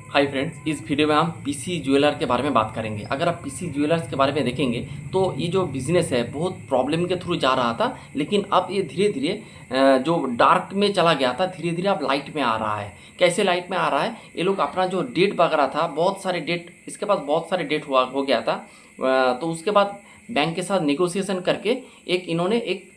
Hi friends, इस video में हम पीसी ज्वेलर के बारे में बात करेंगे। अगर आप पीसी ज्वेलर्स के बारे में देखेंगे तो ये जो बिज़नेस है बहुत प्रॉब्लम के थ्रू जा रहा था, लेकिन अब ये धीरे धीरे जो डार्क में चला गया था, धीरे धीरे अब लाइट में आ रहा है। कैसे लाइट में आ रहा है? ये लोग अपना जो डेट वगैरह था, बहुत सारे डेट इसके पास बहुत सारे डेट हो गया था। तो उसके बाद बैंक के साथ नेगोशिएशन करके इन्होंने एक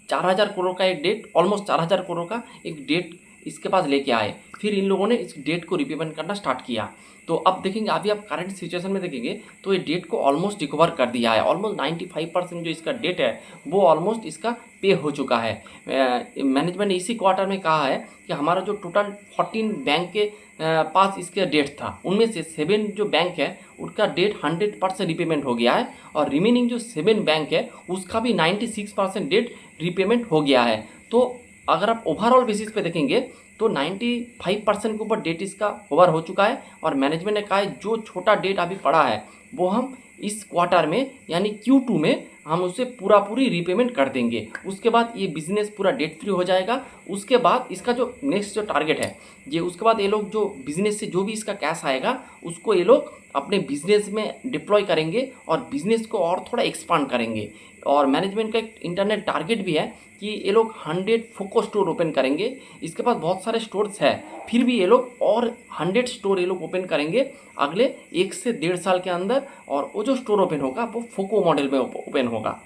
4,000 करोड़ का एक डेट, ऑलमोस्ट 4,000 करोड़ का एक डेट इसके पास लेके आए। फिर इन लोगों ने इस डेट को रिपेमेंट करना स्टार्ट किया। तो अब देखेंगे, अभी आप करंट सिचुएशन में देखेंगे तो ये डेट को ऑलमोस्ट रिकवर कर दिया है। ऑलमोस्ट 95% जो इसका डेट है वो ऑलमोस्ट इसका पे हो चुका है। मैनेजमेंट ने इसी क्वार्टर में कहा है कि हमारा जो टोटल 14 बैंक के पास इसके डेट था, उनमें से 7 जो बैंक है उनका डेट 100% रिपेमेंट हो गया है, और रिमेनिंग जो 7 बैंक है उसका भी 96% डेट रिपेमेंट हो गया है। तो अगर आप ओवरऑल बेसिस पे देखेंगे तो 95% के ऊपर डेट इसका कवर हो चुका है। और मैनेजमेंट ने कहा है जो छोटा डेट अभी पड़ा है वो हम इस क्वार्टर में यानी Q2 में हम उसे पूरी रिपेमेंट कर देंगे। उसके बाद ये बिजनेस पूरा डेट फ्री हो जाएगा। उसके बाद इसका जो नेक्स्ट जो टारगेट है ये, उसके बाद ये लोग जो बिजनेस से जो भी इसका कैश आएगा उसको ये लोग अपने बिजनेस में डिप्लॉय करेंगे और बिजनेस को और थोड़ा एक्सपांड करेंगे। और मैनेजमेंट का एक इंटरनल टारगेट भी है कि ये लोग 100 फोको स्टोर ओपन करेंगे। इसके पास बहुत सारे स्टोर्स है, फिर भी ये लोग और 100 स्टोर ये लोग ओपन करेंगे अगले 1 से 1.5 साल के अंदर। और वो जो स्टोर ओपन होगा वो फोको मॉडल में ओपन होगा।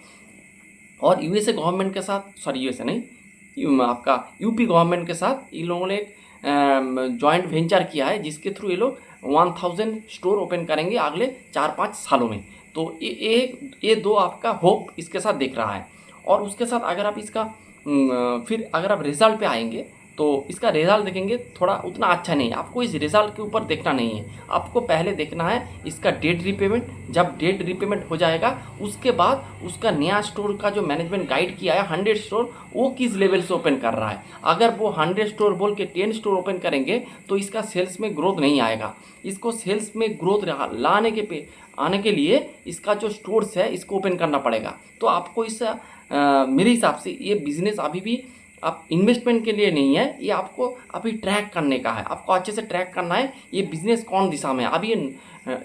और यूएसए गवर्नमेंट के साथ, सॉरी यूएसए नहीं, आपका यूपी गवर्नमेंट के साथ इन लोगों ने एक जॉइंट वेंचर किया है जिसके थ्रू ये लोग 1000 स्टोर ओपन करेंगे अगले 4-5 सालों में। तो ये दो आपका होप इसके साथ दिख रहा है। और उसके साथ अगर आप इसका फिर अगर आप रिजल्ट पे आएंगे तो इसका रिजल्ट देखेंगे थोड़ा उतना अच्छा नहीं है। आपको इस रिजल्ट के ऊपर देखना नहीं है, आपको पहले देखना है इसका डेट रिपेमेंट। जब डेट रिपेमेंट हो जाएगा उसके बाद उसका नया स्टोर का जो मैनेजमेंट गाइड किया है 100 स्टोर, वो किस लेवल से ओपन कर रहा है। अगर वो 100 स्टोर बोल के 10 स्टोर ओपन करेंगे तो इसका सेल्स में ग्रोथ नहीं आएगा। इसको सेल्स में ग्रोथ लाने के पे आने के लिए इसका जो स्टोर्स है इसको ओपन करना पड़ेगा। तो आपको मेरे हिसाब से ये बिजनेस अभी भी आप इन्वेस्टमेंट के लिए नहीं है, ये आपको अभी ट्रैक करने का है। आपको अच्छे से ट्रैक करना है ये बिजनेस कौन दिशा में है। अभी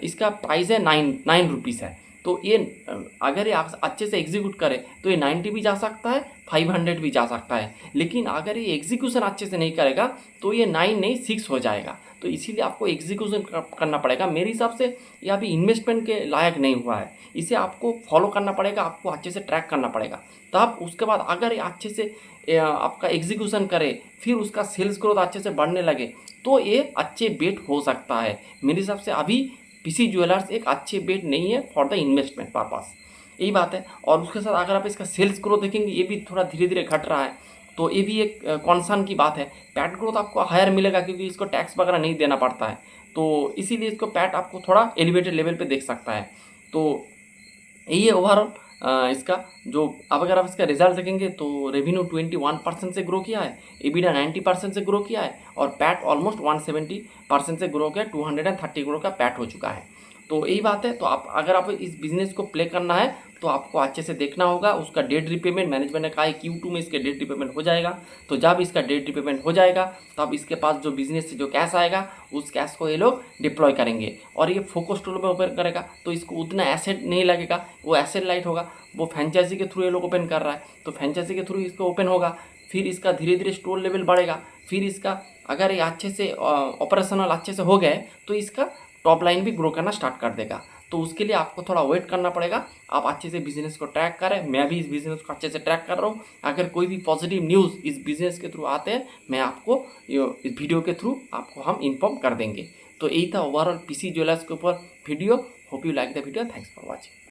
इसका प्राइस है 9 रुपीज़ है। तो ये अगर ये आप अच्छे से एग्जीक्यूट करें तो ये 90 भी जा सकता है, 500 भी जा सकता है। लेकिन अगर ये एग्जीक्यूशन अच्छे से नहीं करेगा तो ये 9 नहीं 6 हो जाएगा। तो इसीलिए आपको एग्जीक्यूशन करना पड़ेगा। मेरे हिसाब से ये अभी इन्वेस्टमेंट के लायक नहीं हुआ है, इसे आपको फॉलो करना पड़ेगा, आपको अच्छे से ट्रैक करना पड़ेगा। तब उसके बाद अगर ये अच्छे से आपका एग्जीक्यूशन करे, फिर उसका सेल्स ग्रोथ अच्छे से बढ़ने लगे तो ये अच्छे बेट हो सकता है। मेरे हिसाब से अभी पीसी ज्वेलर्स एक अच्छे बेट नहीं है फॉर द इन्वेस्टमेंट पर्पस, यही बात है। और उसके साथ अगर आप इसका सेल्स ग्रोथ देखेंगे ये भी थोड़ा धीरे धीरे घट रहा है, तो ये भी एक कॉन्सर्न की बात है। पैट ग्रोथ आपको हायर मिलेगा क्योंकि इसको टैक्स वगैरह नहीं देना पड़ता है, तो इसीलिए इसको पैट आपको थोड़ा एलिवेटेड लेवल पे देख सकता है। तो यही है ओवरऑल इसका जो। अब अगर आप इसका रिजल्ट देखेंगे तो रेवेन्यू 21% से ग्रो किया है, EBITDA 90% से ग्रो किया है, और पैट ऑलमोस्ट 170% से ग्रो किया, 230 करोड़ का पैट हो चुका है। तो यही बात है। तो आप अगर आप इस बिजनेस को प्ले करना है तो आपको अच्छे से देखना होगा उसका डेट रिपेमेंट। मैनेजमेंट ने कहा है Q2 में इसके डेट रिपेमेंट हो जाएगा। तो जब इसका डेट रिपेमेंट हो जाएगा तब इसके पास जो बिजनेस से जो कैश आएगा उस कैश को ये लोग डिप्लॉय करेंगे। और ये फोकस स्टोर में ओपन करेगा तो इसको उतना एसेट नहीं लगेगा, वो एसेट लाइट होगा। वो फ्रेंचाइजी के थ्रू ये लोग ओपन कर रहा है तो फ्रेंचाइजी के थ्रू इसको ओपन होगा, फिर इसका धीरे धीरे स्टोर लेवल बढ़ेगा। फिर इसका अगर ये अच्छे से ऑपरेशनल अच्छे से हो गए तो इसका टॉप लाइन भी ग्रो करना स्टार्ट कर देगा। तो उसके लिए आपको थोड़ा वेट करना पड़ेगा। आप अच्छे से बिजनेस को ट्रैक करें, मैं भी इस बिजनेस को अच्छे से ट्रैक कर रहा हूँ। अगर कोई भी पॉजिटिव न्यूज़ इस बिजनेस के थ्रू आते हैं मैं आपको इस वीडियो के थ्रू आपको हम इन्फॉर्म कर देंगे। तो यही था ओवरऑल पीसी ज्वेलर्स के ऊपर video. Hope you like the video. Thanks for watching.